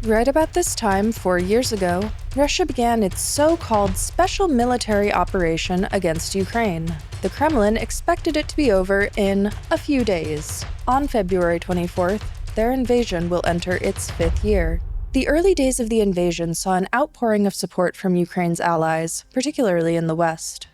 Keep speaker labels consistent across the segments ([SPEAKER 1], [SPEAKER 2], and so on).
[SPEAKER 1] Right about this time, 4 years ago, Russia began its so-called special military operation against Ukraine. The Kremlin expected it to be over in a few days. On February 24th, their invasion will enter its 5th year. The early days of the invasion saw an outpouring of support from Ukraine's allies, particularly in the West.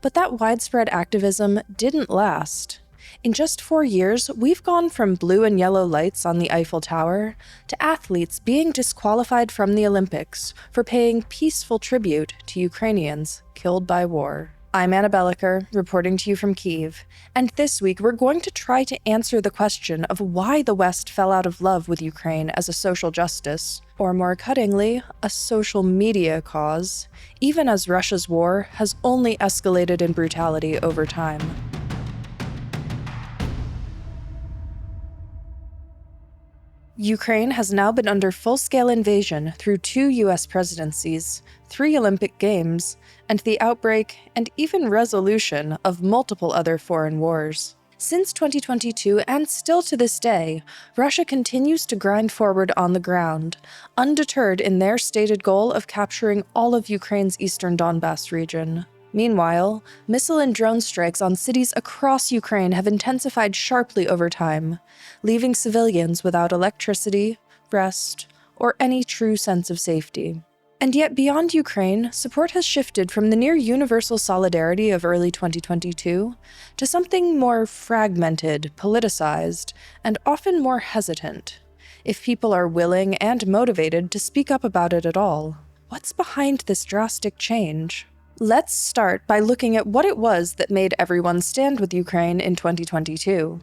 [SPEAKER 1] But that widespread activism didn't last. In just 4 years, we've gone from blue and yellow lights on the Eiffel Tower to athletes being disqualified from the Olympics for paying peaceful tribute to Ukrainians killed by war. I'm Belokur, reporting to you from Kyiv, and this week we're going to try to answer the question of why the West fell out of love with Ukraine as a social justice, or more cuttingly, a social media cause, even as Russia's war has only escalated in brutality over time. Ukraine has now been under full-scale invasion through 2 US presidencies, 3 Olympic Games, and the outbreak and even resolution of multiple other foreign wars. Since 2022, and still to this day, Russia continues to grind forward on the ground, undeterred in their stated goal of capturing all of Ukraine's eastern Donbas region. Meanwhile, missile and drone strikes on cities across Ukraine have intensified sharply over time, leaving civilians without electricity, rest, or any true sense of safety. And yet beyond Ukraine, support has shifted from the near-universal solidarity of early 2022 to something more fragmented, politicized, and often more hesitant, if people are willing and motivated to speak up about it at all. What's behind this drastic change? Let's start by looking at what it was that made everyone stand with Ukraine in 2022.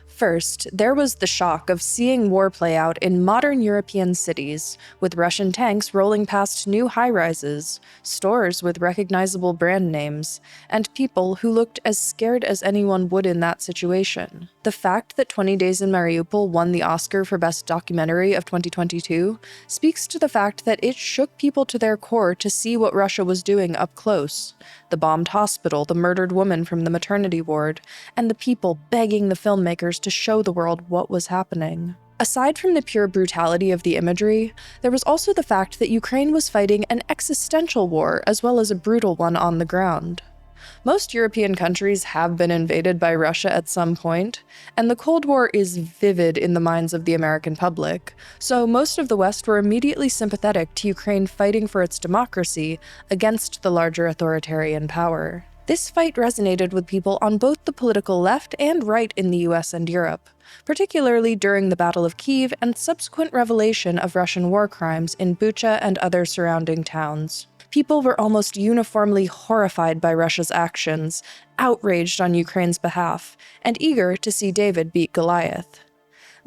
[SPEAKER 1] First, there was the shock of seeing war play out in modern European cities, with Russian tanks rolling past new high-rises, stores with recognizable brand names, and people who looked as scared as anyone would in that situation. The fact that 20 Days in Mariupol won the Oscar for Best Documentary of 2022 speaks to the fact that it shook people to their core to see what Russia was doing up close. The bombed hospital, the murdered woman from the maternity ward, and the people begging the filmmakers to show the world what was happening. Aside from the pure brutality of the imagery, there was also the fact that Ukraine was fighting an existential war as well as a brutal one on the ground. Most European countries have been invaded by Russia at some point, and the Cold War is vivid in the minds of the American public, so most of the West were immediately sympathetic to Ukraine fighting for its democracy against the larger authoritarian power. This fight resonated with people on both the political left and right in the US and Europe, particularly during the Battle of Kyiv and subsequent revelation of Russian war crimes in Bucha and other surrounding towns. People were almost uniformly horrified by Russia's actions, outraged on Ukraine's behalf, and eager to see David beat Goliath.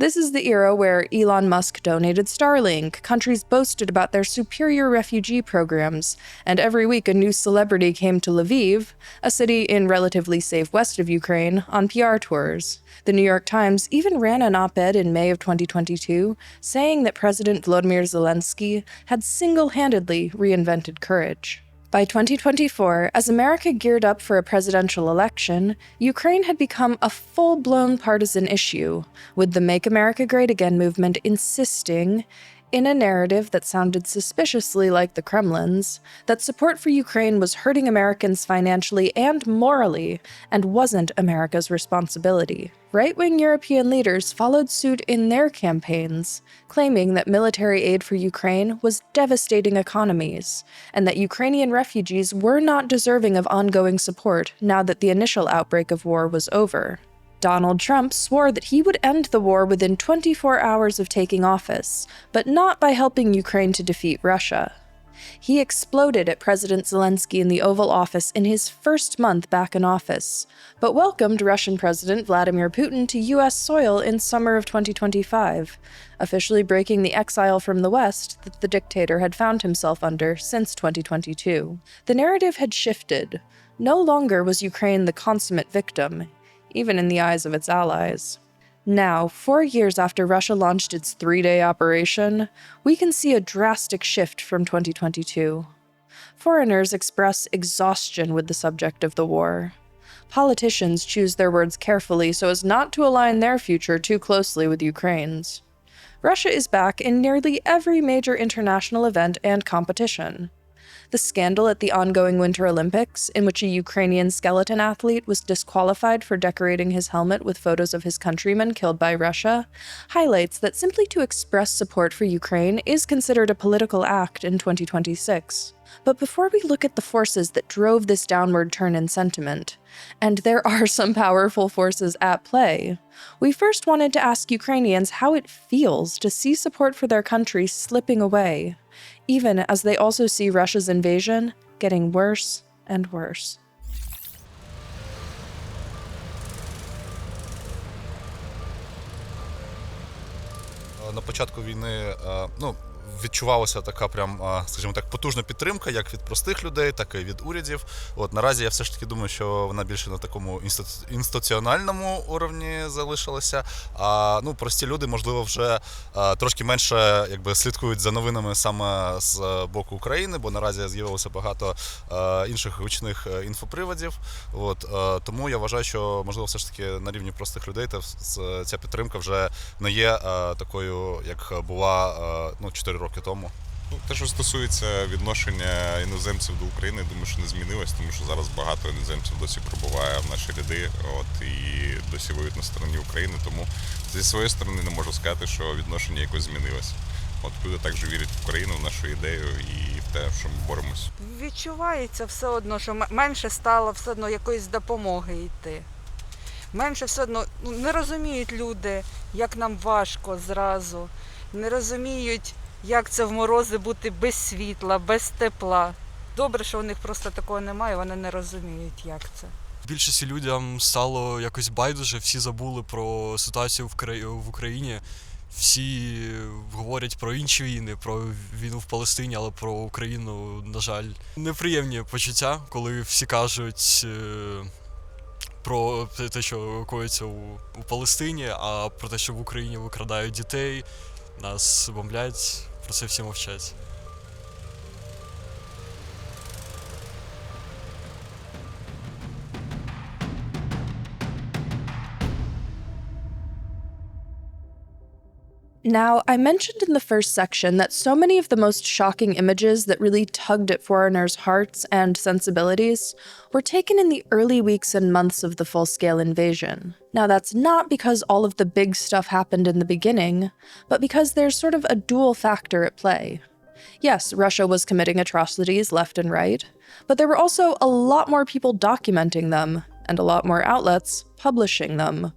[SPEAKER 1] This is the era where Elon Musk donated Starlink, countries boasted about their superior refugee programs, and every week a new celebrity came to Lviv, a city in relatively safe west of Ukraine, on PR tours. The New York Times even ran an op-ed in May of 2022 saying that President Volodymyr Zelensky had single-handedly reinvented courage. By 2024, as America geared up for a presidential election, Ukraine had become a full-blown partisan issue, with the Make America Great Again movement insisting, in a narrative that sounded suspiciously like the Kremlin's, that support for Ukraine was hurting Americans financially and morally, and wasn't America's responsibility. Right-wing European leaders followed suit in their campaigns, claiming that military aid for Ukraine was devastating economies, and that Ukrainian refugees were not deserving of ongoing support now that the initial outbreak of war was over. Donald Trump swore that he would end the war within 24 hours of taking office, but not by helping Ukraine to defeat Russia. He exploded at President Zelensky in the Oval Office in his first month back in office, but welcomed Russian President Vladimir Putin to US soil in summer of 2025, officially breaking the exile from the West that the dictator had found himself under since 2022. The narrative had shifted. No longer was Ukraine the consummate victim, even in the eyes of its allies. Now, 4 years after Russia launched its 3-day operation, we can see a drastic shift from 2022. Foreigners express exhaustion with the subject of the war. Politicians choose their words carefully so as not to align their future too closely with Ukraine's. Russia is back in nearly every major international event and competition. The scandal at the ongoing Winter Olympics, in which a Ukrainian skeleton athlete was disqualified for decorating his helmet with photos of his countrymen killed by Russia, highlights that simply to express support for Ukraine is considered a political act in 2026. But before we look at the forces that drove this downward turn in sentiment, and there are some powerful forces at play, we first wanted to ask Ukrainians how it feels to see support for their country slipping away, even as they also see Russia's invasion getting worse and worse.
[SPEAKER 2] На початку війни, відчувалася така прям, скажімо так, потужна підтримка, як від простих людей, так і від урядів. Наразі я все ж таки думаю, що вона більше на такому інституціональному уровні залишилася. А прості люди, можливо, вже трошки менше слідкують за новинами саме з боку України, бо наразі з'явилося багато інших гучних інфоприводів. Тому я вважаю, що, можливо, все ж таки на рівні простих людей ця підтримка вже не є такою, як була 4 роки тому.
[SPEAKER 3] Те, що стосується відношення іноземців до України, думаю, що не змінилось, тому що зараз багато іноземців досі пробуває в наші ряди, і досі воюють на стороні України, тому зі своєї сторони не можу сказати, що відношення якось змінилось. Люди також вірять в Україну, в нашу ідею і в те, що ми боремось.
[SPEAKER 4] Відчувається все одно, що менше стало все одно якоїсь допомоги йти. Менше все одно не розуміють люди, як нам важко зразу, не розуміють, як це в морози бути без світла, без тепла. Добре, що у них просто такого немає, вони не розуміють, як це.
[SPEAKER 5] Більшості людям стало якось байдуже, всі забули про ситуацію в Україні. Всі говорять про інші війни, про війну в Палестині, але про Україну, на жаль, неприємні почуття, коли всі кажуть про те, що коїться у Палестині, а про те, що в Україні викрадають дітей, нас бомблять, про це всі мовчать.
[SPEAKER 1] Now, I mentioned in the first section that so many of the most shocking images that really tugged at foreigners' hearts and sensibilities were taken in the early weeks and months of the full-scale invasion. Now, that's not because all of the big stuff happened in the beginning, but because there's sort of a dual factor at play. Yes, Russia was committing atrocities left and right, but there were also a lot more people documenting them, and a lot more outlets publishing them.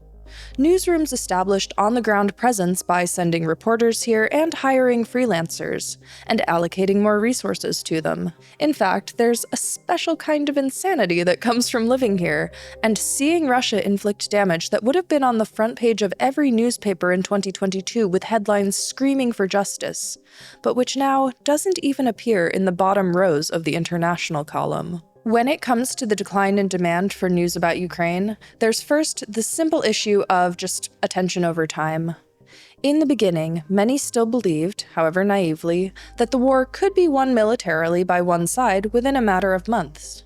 [SPEAKER 1] Newsrooms established on-the-ground presence by sending reporters here and hiring freelancers, and allocating more resources to them. In fact, there's a special kind of insanity that comes from living here, and seeing Russia inflict damage that would have been on the front page of every newspaper in 2022 with headlines screaming for justice, but which now doesn't even appear in the bottom rows of the international column. When it comes to the decline in demand for news about Ukraine, there's first the simple issue of just attention over time. In the beginning, many still believed, however naively, that the war could be won militarily by one side within a matter of months.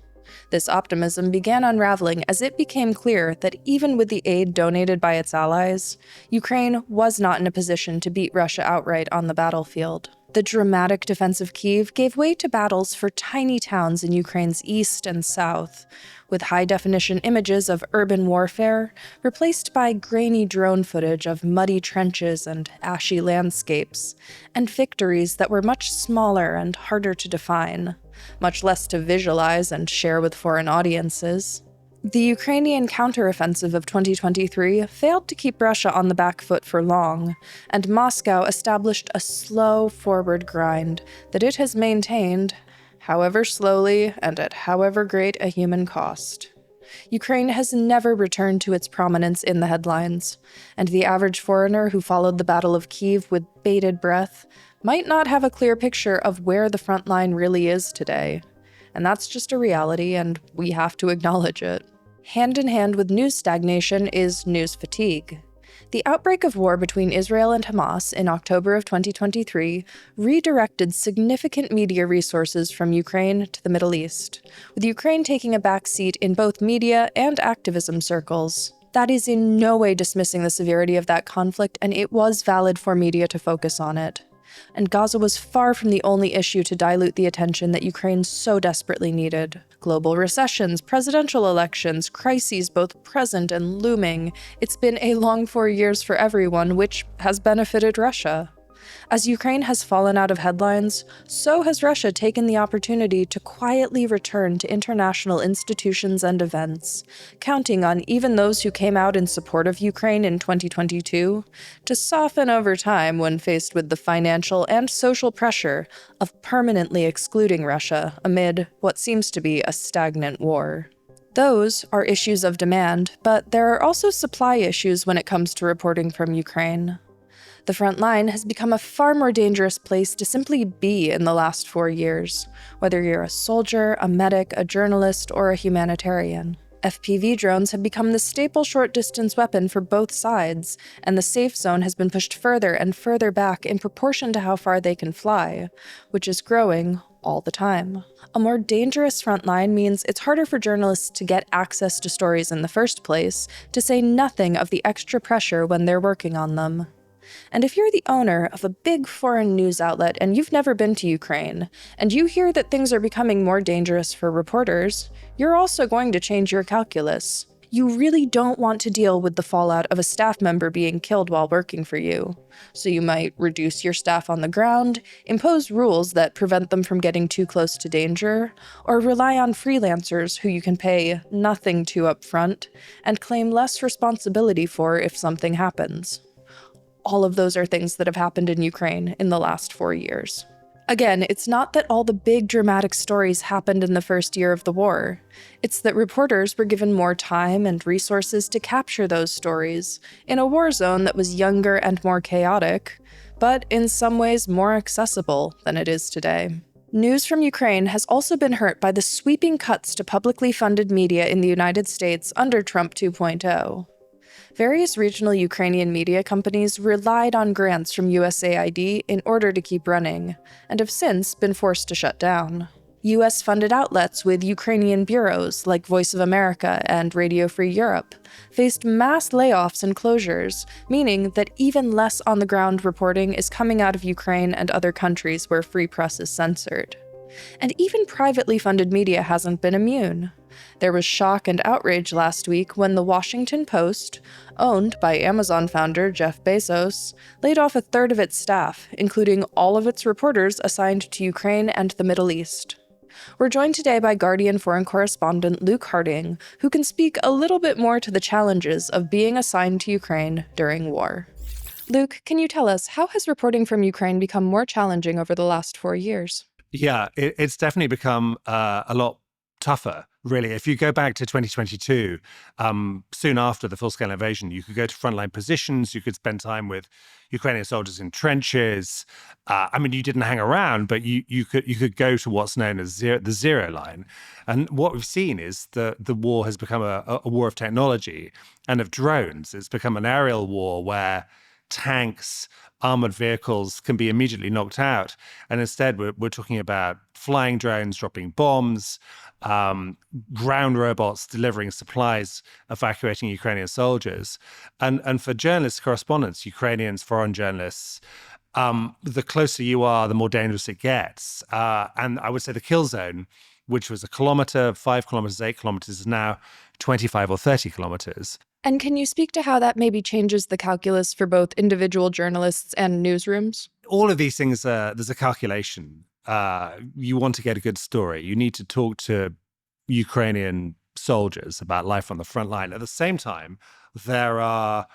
[SPEAKER 1] This optimism began unraveling as it became clear that even with the aid donated by its allies, Ukraine was not in a position to beat Russia outright on the battlefield. The dramatic defense of Kyiv gave way to battles for tiny towns in Ukraine's east and south, with high-definition images of urban warfare replaced by grainy drone footage of muddy trenches and ashy landscapes, and victories that were much smaller and harder to define, much less to visualize and share with foreign audiences. The Ukrainian counteroffensive of 2023 failed to keep Russia on the back foot for long, and Moscow established a slow forward grind that it has maintained, however slowly and at however great a human cost. Ukraine has never returned to its prominence in the headlines, and the average foreigner who followed the Battle of Kyiv with bated breath might not have a clear picture of where the front line really is today. And that's just a reality, and we have to acknowledge it. Hand in hand with news stagnation is news fatigue. The outbreak of war between Israel and Hamas in October of 2023 redirected significant media resources from Ukraine to the Middle East, with Ukraine taking a back seat in both media and activism circles. That is in no way dismissing the severity of that conflict, and it was valid for media to focus on it. And Gaza was far from the only issue to dilute the attention that Ukraine so desperately needed. Global recessions, presidential elections, crises both present and looming. It's been a long 4 years for everyone, which has benefited Russia. As Ukraine has fallen out of headlines, so has Russia taken the opportunity to quietly return to international institutions and events, counting on even those who came out in support of Ukraine in 2022 to soften over time when faced with the financial and social pressure of permanently excluding Russia amid what seems to be a stagnant war. Those are issues of demand, but there are also supply issues when it comes to reporting from Ukraine. The front line has become a far more dangerous place to simply be in the last 4 years, whether you're a soldier, a medic, a journalist, or a humanitarian. FPV drones have become the staple short-distance weapon for both sides, and the safe zone has been pushed further and further back in proportion to how far they can fly, which is growing all the time. A more dangerous front line means it's harder for journalists to get access to stories in the first place, to say nothing of the extra pressure when they're working on them. And if you're the owner of a big foreign news outlet and you've never been to Ukraine, and you hear that things are becoming more dangerous for reporters, you're also going to change your calculus. You really don't want to deal with the fallout of a staff member being killed while working for you. So you might reduce your staff on the ground, impose rules that prevent them from getting too close to danger, or rely on freelancers who you can pay nothing to up front and claim less responsibility for if something happens. All of those are things that have happened in Ukraine in the last 4 years. Again, it's not that all the big dramatic stories happened in the first year of the war. It's that reporters were given more time and resources to capture those stories in a war zone that was younger and more chaotic, but in some ways more accessible than it is today. News from Ukraine has also been hurt by the sweeping cuts to publicly funded media in the United States under Trump 2.0. Various regional Ukrainian media companies relied on grants from USAID in order to keep running, and have since been forced to shut down. US-funded outlets with Ukrainian bureaus like Voice of America and Radio Free Europe faced mass layoffs and closures, meaning that even less on-the-ground reporting is coming out of Ukraine and other countries where free press is censored. And even privately funded media hasn't been immune. There was shock and outrage last week when the Washington Post, owned by Amazon founder Jeff Bezos, laid off a third of its staff, including all of its reporters assigned to Ukraine and the Middle East. We're joined today by Guardian foreign correspondent Luke Harding, who can speak a little bit more to the challenges of being assigned to Ukraine during war. Luke, can you tell us, how has reporting from Ukraine become more challenging over the last 4 years?
[SPEAKER 6] Yeah, it's definitely become a lot tougher, really. If you go back to 2022, soon after the full-scale invasion, you could go to frontline positions, you could spend time with Ukrainian soldiers in trenches. You didn't hang around, but you could go to what's known as the zero line. And what we've seen is the war has become a war of technology and of drones. It's become an aerial war where tanks, armored vehicles can be immediately knocked out. And instead, we're talking about flying drones dropping bombs, ground robots delivering supplies, evacuating Ukrainian soldiers. And for journalists, correspondents, Ukrainians, foreign journalists, the closer you are, the more dangerous it gets. And I would say the kill zone, which was 1 kilometer, 5 kilometers, 8 kilometers, is now 25 or 30 kilometers.
[SPEAKER 1] And can you speak to how that maybe changes the calculus for both individual journalists and newsrooms?
[SPEAKER 6] All of these things, there's a calculation. You want to get a good story. You need to talk to Ukrainian soldiers about life on the front line. At the same time, there are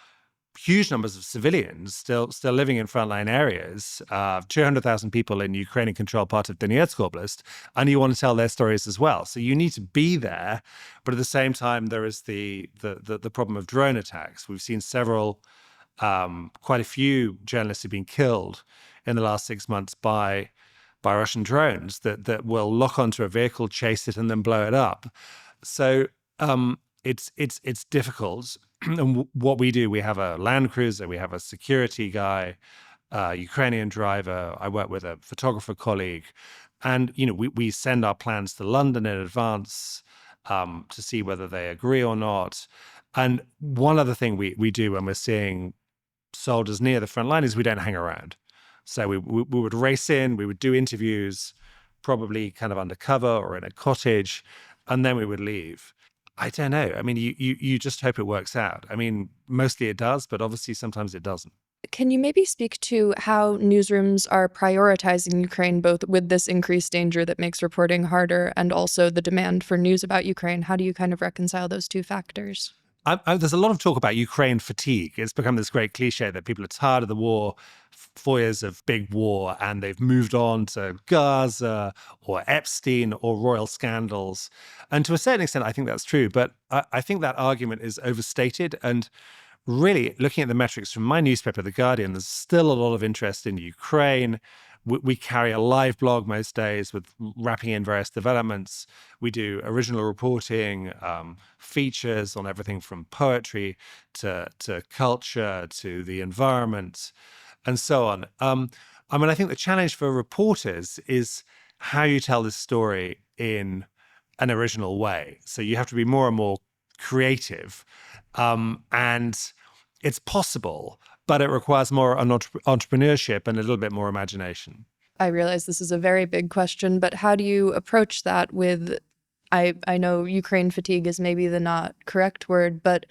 [SPEAKER 6] huge numbers of civilians still living in frontline areas, 200,000 people in Ukrainian-controlled part of Donetsk Oblast, and you want to tell their stories as well. So you need to be there, but at the same time, there is the problem of drone attacks. We've seen quite a few journalists who've been killed in the last 6 months by Russian drones that will lock onto a vehicle, chase it, and then blow it up. So it's difficult. And what we do, we have a Land Cruiser, we have a security guy, Ukrainian driver. I work with a photographer colleague, and we send our plans to London in advance to see whether they agree or not. And one other thing we do when we're seeing soldiers near the front line is we don't hang around. So we would race in, we would do interviews, probably kind of undercover or in a cottage, and then we would leave. I don't know. I mean, you just hope it works out. I mean, mostly it does, but obviously sometimes it doesn't.
[SPEAKER 1] Can you maybe speak to how newsrooms are prioritizing Ukraine, both with this increased danger that makes reporting harder and also the demand for news about Ukraine? How do you kind of reconcile those two factors?
[SPEAKER 6] There's a lot of talk about Ukraine fatigue. It's become this great cliche that people are tired of the war, 4 years of big war, and they've moved on to Gaza or Epstein or royal scandals. And to a certain extent, I think that's true. But I think that argument is overstated. And really, looking at the metrics from my newspaper, The Guardian, there's still a lot of interest in Ukraine. We carry a live blog most days with wrapping in various developments. We do original reporting, features on everything from poetry to culture to the environment and so on. I mean, I think the challenge for reporters is how you tell this story in an original way. So you have to be more and more creative. And it's possible, but it requires more entrepreneurship and a little bit more imagination.
[SPEAKER 1] I realize this is a very big question, but how do you approach that with, I know Ukraine fatigue is maybe the not correct word, but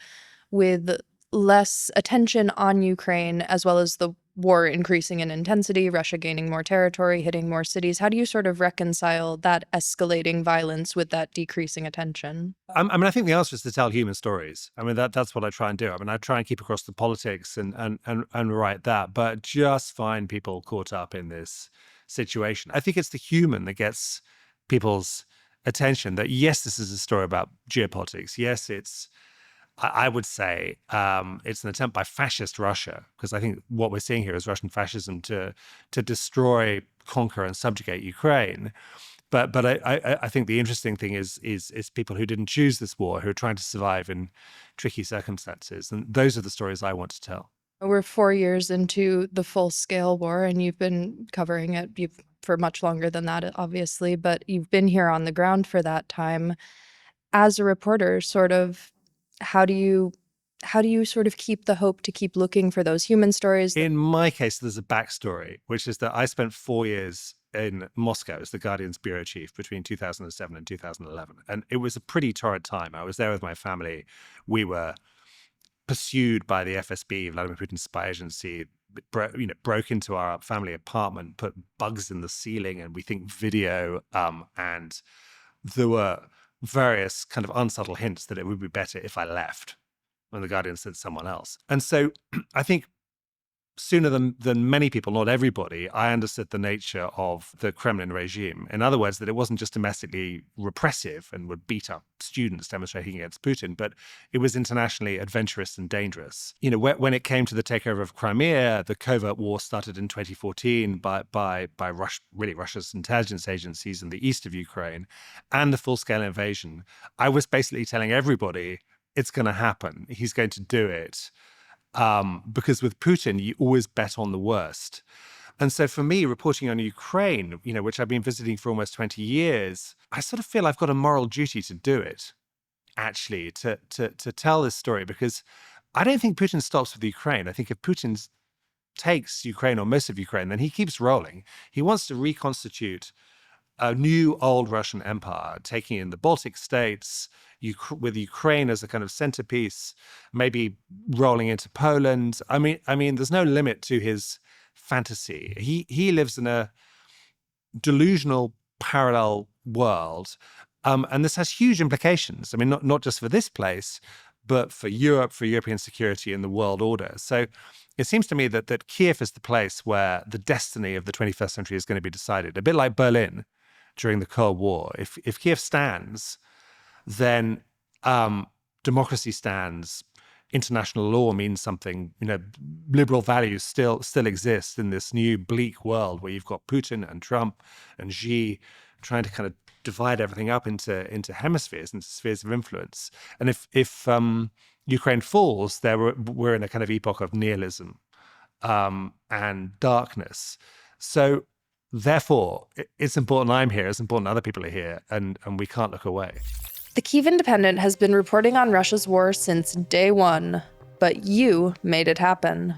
[SPEAKER 1] with less attention on Ukraine, as well as the war increasing in intensity, Russia gaining more territory, hitting more cities. How do you sort of reconcile that escalating violence with that decreasing attention?
[SPEAKER 6] I mean, I think the answer is to tell human stories. I mean, that's what I try and do. I mean, I try and keep across the politics and write that, but just find people caught up in this situation. I think it's the human that gets people's attention. That yes, this is a story about geopolitics. Yes, I would say it's an attempt by fascist Russia, because I think what we're seeing here is Russian fascism to destroy, conquer, and subjugate Ukraine. But I think the interesting thing is people who didn't choose this war, who are trying to survive in tricky circumstances, and those are the stories I want to tell.
[SPEAKER 1] We're 4 years into the full-scale war, and you've been covering it for much longer than that, obviously, but you've been here on the ground for that time. As a reporter, sort of, how do you sort of keep the hope to keep looking for those human stories?
[SPEAKER 6] In my case, there's a backstory, which is that I spent 4 years in Moscow as the Guardian's bureau chief between 2007 and 2011. And it was a pretty torrid time. I was there with my family. We were pursued by the FSB, Vladimir Putin's spy agency, broke into our family apartment, put bugs in the ceiling, and we think video. And there were various kind of unsubtle hints that it would be better if I left when the Guardian sent someone else. And so I think sooner than many people, not everybody, I understood the nature of the Kremlin regime. In other words, that it wasn't just domestically repressive and would beat up students demonstrating against Putin, but it was internationally adventurous and dangerous. You know, when it came to the takeover of Crimea, the covert war started in 2014 by Russia's intelligence agencies in the east of Ukraine, and the full-scale invasion. I was basically telling everybody, it's going to happen. He's going to do it. Because with Putin, you always bet on the worst. And so for me, reporting on Ukraine, which I've been visiting for almost 20 years, I sort of feel I've got a moral duty to do it, actually, to tell this story, because I don't think Putin stops with Ukraine. I think if Putin takes Ukraine or most of Ukraine, then he keeps rolling. He wants to reconstitute a new old Russian empire, taking in the Baltic states, with Ukraine as a kind of centerpiece, maybe rolling into Poland. I mean, there's no limit to his fantasy. He lives in a delusional parallel world, and this has huge implications. I mean, not just for this place, but for Europe, for European security and the world order. So it seems to me that Kyiv is the place where the destiny of the 21st century is going to be decided, a bit like Berlin during the Cold War. If Kyiv stands, then democracy stands, international law means something, liberal values still exist in this new bleak world where you've got Putin and Trump and Xi trying to kind of divide everything up into hemispheres, into spheres of influence. And if Ukraine falls, we're in a kind of epoch of nihilism and darkness. So therefore, it's important I'm here, it's important other people are here, and we can't look away.
[SPEAKER 1] The Kyiv Independent has been reporting on Russia's war since day one, but you made it happen.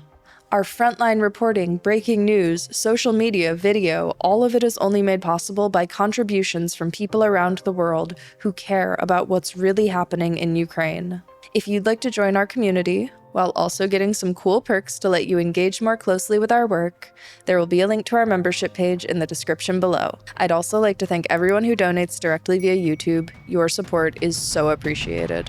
[SPEAKER 1] Our frontline reporting, breaking news, social media, video, all of it is only made possible by contributions from people around the world who care about what's really happening in Ukraine. If you'd like to join our community, while also getting some cool perks to let you engage more closely with our work, there will be a link to our membership page in the description below. I'd also like to thank everyone who donates directly via YouTube. Your support is so appreciated.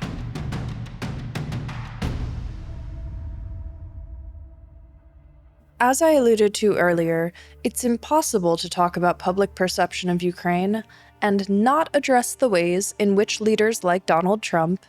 [SPEAKER 1] As I alluded to earlier, it's impossible to talk about public perception of Ukraine and not address the ways in which leaders like Donald Trump,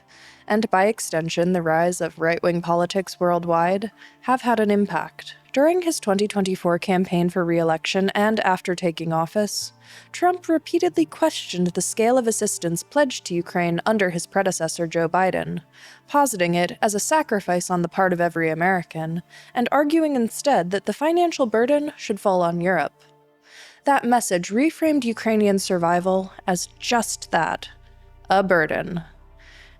[SPEAKER 1] and by extension the rise of right-wing politics worldwide, have had an impact. During his 2024 campaign for re-election and after taking office, Trump repeatedly questioned the scale of assistance pledged to Ukraine under his predecessor Joe Biden, positing it as a sacrifice on the part of every American, and arguing instead that the financial burden should fall on Europe. That message reframed Ukrainian survival as just that, a burden.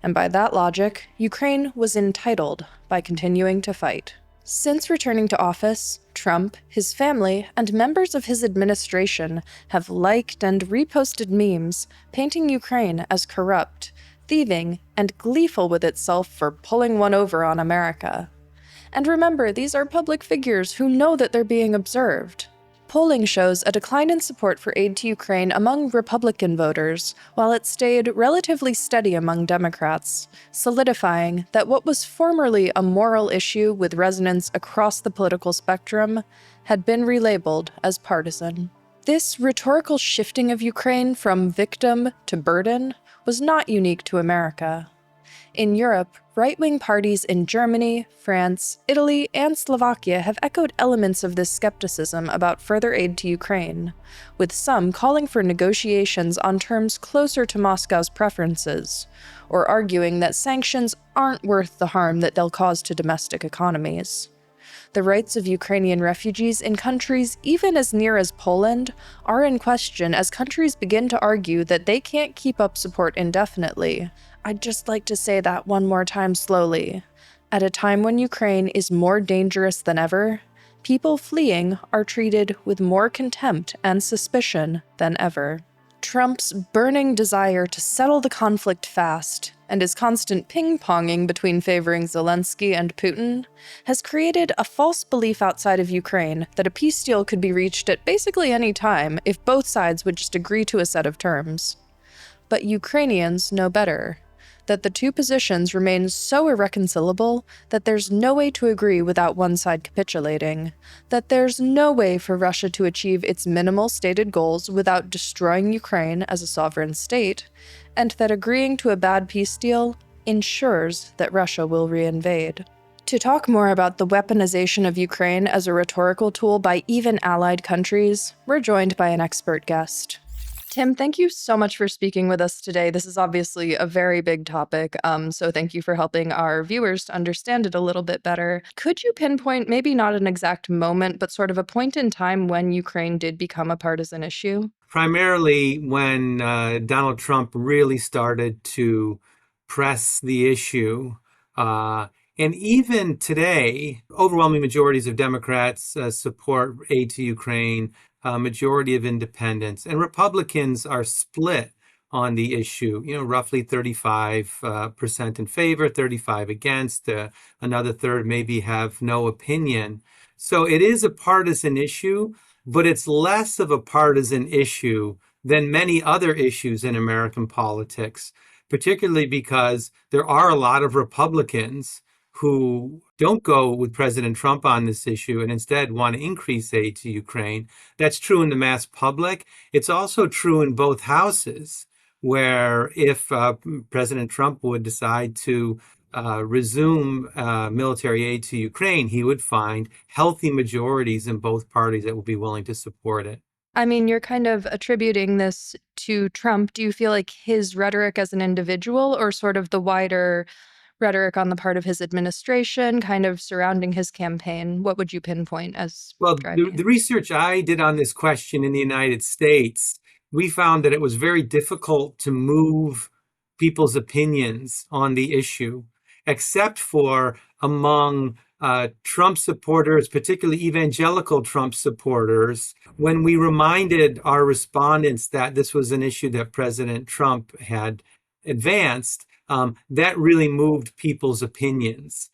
[SPEAKER 1] And by that logic, Ukraine was entitled by continuing to fight. Since returning to office, Trump, his family, and members of his administration have liked and reposted memes painting Ukraine as corrupt, thieving, and gleeful with itself for pulling one over on America. And remember, these are public figures who know that they're being observed. Polling shows a decline in support for aid to Ukraine among Republican voters, while it stayed relatively steady among Democrats, solidifying that what was formerly a moral issue with resonance across the political spectrum had been relabeled as partisan. This rhetorical shifting of Ukraine from victim to burden was not unique to America. In Europe, right-wing parties in Germany, France, Italy, and Slovakia have echoed elements of this skepticism about further aid to Ukraine, with some calling for negotiations on terms closer to Moscow's preferences, or arguing that sanctions aren't worth the harm that they'll cause to domestic economies. The rights of Ukrainian refugees in countries even as near as Poland are in question as countries begin to argue that they can't keep up support indefinitely. I'd just like to say that one more time slowly. At a time when Ukraine is more dangerous than ever, people fleeing are treated with more contempt and suspicion than ever. Trump's burning desire to settle the conflict fast, and his constant ping-ponging between favoring Zelensky and Putin, has created a false belief outside of Ukraine that a peace deal could be reached at basically any time if both sides would just agree to a set of terms. But Ukrainians know better, that the two positions remain so irreconcilable that there's no way to agree without one side capitulating, that there's no way for Russia to achieve its minimal stated goals without destroying Ukraine as a sovereign state, and that agreeing to a bad peace deal ensures that Russia will reinvade. To talk more about the weaponization of Ukraine as a rhetorical tool by even allied countries, we're joined by an expert guest. Tim, thank you so much for speaking with us today. This is obviously a very big topic, so thank you for helping our viewers to understand it a little bit better. Could you pinpoint, maybe not an exact moment, but sort of a point in time when Ukraine did become a partisan issue?
[SPEAKER 7] Primarily when Donald Trump really started to press the issue. And even today, overwhelming majorities of Democrats support aid to Ukraine, majority of independents, and Republicans are split on the issue, roughly 35% in favor, 35 against, another third maybe have no opinion. So it is a partisan issue, but it's less of a partisan issue than many other issues in American politics, particularly because there are a lot of Republicans who don't go with President Trump on this issue and instead want to increase aid to Ukraine. That's true in the mass public. It's also true in both houses, where if President Trump would decide to resume military aid to Ukraine, he would find healthy majorities in both parties that would be willing to support it.
[SPEAKER 1] I mean, you're kind of attributing this to Trump. Do you feel like his rhetoric as an individual, or sort of the wider rhetoric on the part of his administration kind of surrounding his campaign? What would you pinpoint as driving
[SPEAKER 7] the research I did on this question in the United States, we found that it was very difficult to move people's opinions on the issue, except for among Trump supporters, particularly evangelical Trump supporters, when we reminded our respondents that this was an issue that President Trump had advanced, that really moved people's opinions.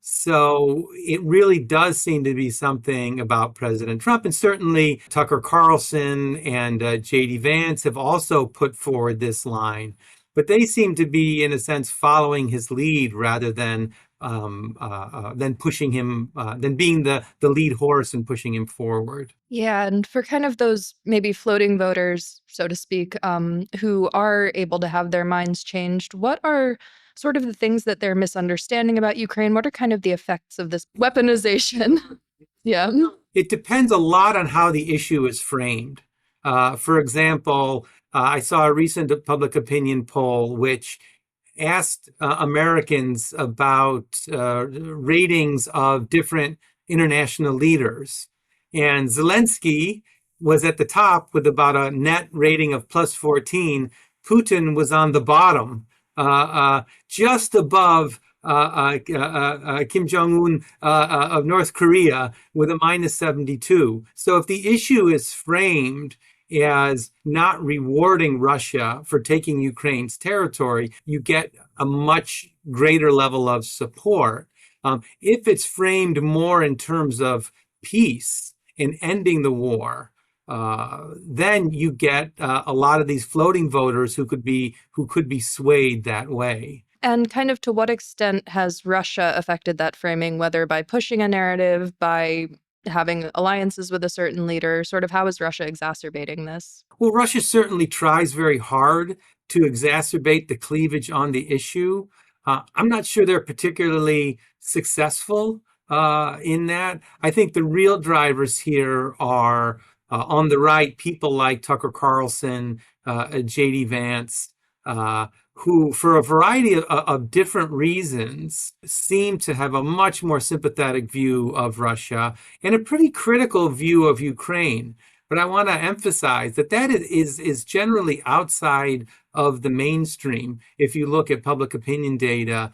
[SPEAKER 7] So it really does seem to be something about President Trump. And certainly Tucker Carlson and J.D. Vance have also put forward this line. But they seem to be, in a sense, following his lead rather than pushing him, than being the lead horse and pushing him forward.
[SPEAKER 1] Yeah, and for kind of those maybe floating voters, so to speak, who are able to have their minds changed, what are sort of the things that they're misunderstanding about Ukraine? What are kind of the effects of this weaponization? Yeah.
[SPEAKER 7] It depends a lot on how the issue is framed. For example, I saw a recent public opinion poll which asked Americans about ratings of different international leaders. And Zelensky was at the top with about a net rating of plus 14. Putin was on the bottom, just above Kim Jong-un of North Korea with a minus 72. So if the issue is framed as not rewarding Russia for taking Ukraine's territory, you get a much greater level of support. If it's framed more in terms of peace and ending the war, then you get a lot of these floating voters who could be swayed that way.
[SPEAKER 1] And kind of to what extent has Russia affected that framing, whether by pushing a narrative, by having alliances with a certain leader? Sort of how is Russia exacerbating this?
[SPEAKER 7] Well, Russia certainly tries very hard to exacerbate the cleavage on the issue. I'm not sure they're particularly successful in that. I think the real drivers here are on the right, people like Tucker Carlson, J.D. Vance, who, for a variety of different reasons, seem to have a much more sympathetic view of Russia and a pretty critical view of Ukraine. But I want to emphasize that is generally outside of the mainstream. If you look at public opinion data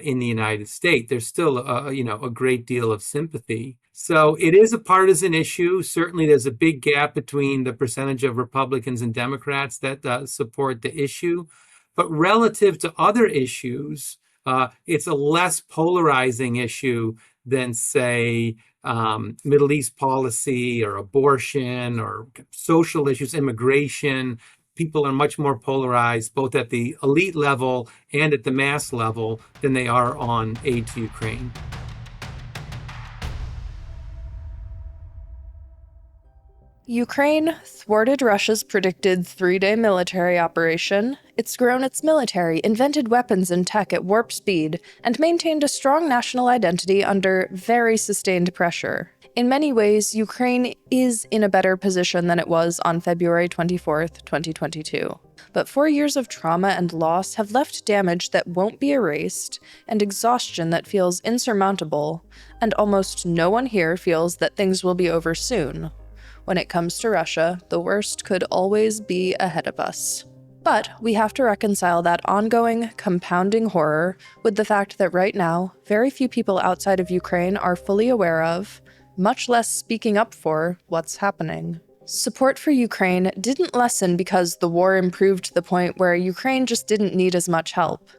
[SPEAKER 7] in the United States, there's still a great deal of sympathy. So it is a partisan issue. Certainly, there's a big gap between the percentage of Republicans and Democrats that support the issue. But relative to other issues, it's a less polarizing issue than, say, Middle East policy or abortion or social issues, immigration. People are much more polarized, both at the elite level and at the mass level, than they are on aid to Ukraine.
[SPEAKER 1] Ukraine thwarted Russia's predicted 3-day military operation. It's grown its military, invented weapons and tech at warp speed, and maintained a strong national identity under very sustained pressure. In many ways, Ukraine is in a better position than it was on February 24th, 2022. But 4 years of trauma and loss have left damage that won't be erased, and exhaustion that feels insurmountable, and almost no one here feels that things will be over soon. When it comes to Russia, the worst could always be ahead of us. But we have to reconcile that ongoing, compounding horror with the fact that right now, very few people outside of Ukraine are fully aware of, much less speaking up for, what's happening. Support for Ukraine didn't lessen because the war improved to the point where Ukraine just didn't need as much help.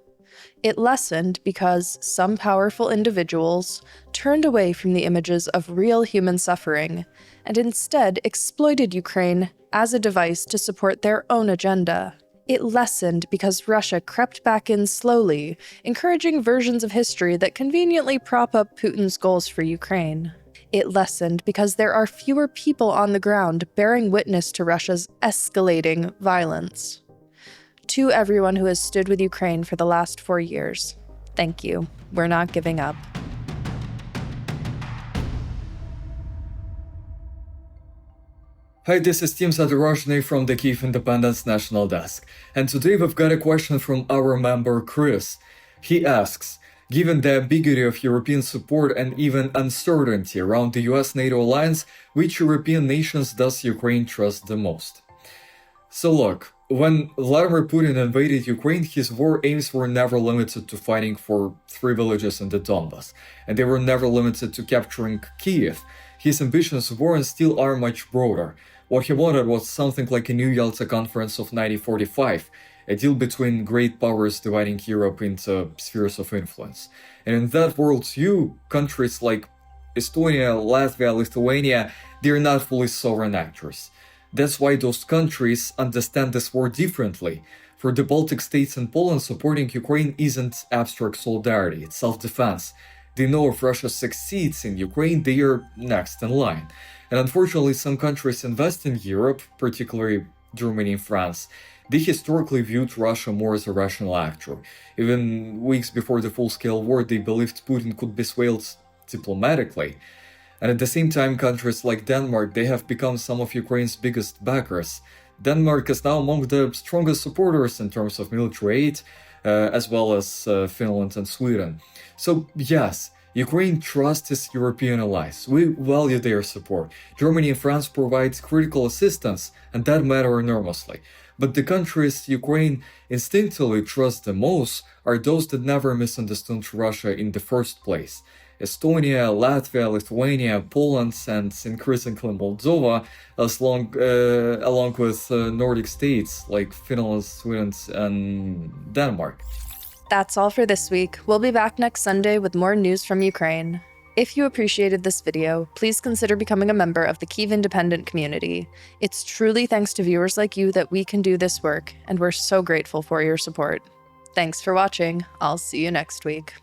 [SPEAKER 1] It lessened because some powerful individuals turned away from the images of real human suffering and instead exploited Ukraine as a device to support their own agenda. It lessened because Russia crept back in slowly, encouraging versions of history that conveniently prop up Putin's goals for Ukraine. It lessened because there are fewer people on the ground bearing witness to Russia's escalating violence. To everyone who has stood with Ukraine for the last 4 years, thank you. We're not giving up.
[SPEAKER 8] Hi, this is Tim Zadorozhny from the Kyiv Independence National Desk, and today we've got a question from our member Chris. He asks, given the ambiguity of European support and even uncertainty around the US-NATO alliance, which European nations does Ukraine trust the most? So look, When Vladimir Putin invaded Ukraine, his war aims were never limited to fighting for 3 villages in the Donbas, and they were never limited to capturing Kyiv. His ambitions were and still are much broader. What he wanted was something like a new Yalta Conference of 1945, a deal between great powers dividing Europe into spheres of influence. And in that worldview, countries like Estonia, Latvia, Lithuania, they're not fully sovereign actors. That's why those countries understand this war differently. For the Baltic states and Poland, supporting Ukraine isn't abstract solidarity, it's self-defense. They know if Russia succeeds in Ukraine, they are next in line. And unfortunately, some countries in Western Europe, particularly Germany and France, they historically viewed Russia more as a rational actor. Even weeks before the full-scale war, they believed Putin could be swayed diplomatically. And at the same time, countries like Denmark, they have become some of Ukraine's biggest backers. Denmark is now among the strongest supporters in terms of military aid, as well as Finland and Sweden. So yes, Ukraine trusts its European allies. We value their support. Germany and France provide critical assistance, and that matters enormously. But the countries Ukraine instinctively trusts the most are those that never misunderstood Russia in the first place. Estonia, Latvia, Lithuania, Poland, and increasingly Moldova, along with Nordic states like Finland, Sweden, and Denmark.
[SPEAKER 1] That's all for this week. We'll be back next Sunday with more news from Ukraine. If you appreciated this video, please consider becoming a member of the Kyiv Independent community. It's truly thanks to viewers like you that we can do this work, and we're so grateful for your support. Thanks for watching. I'll see you next week.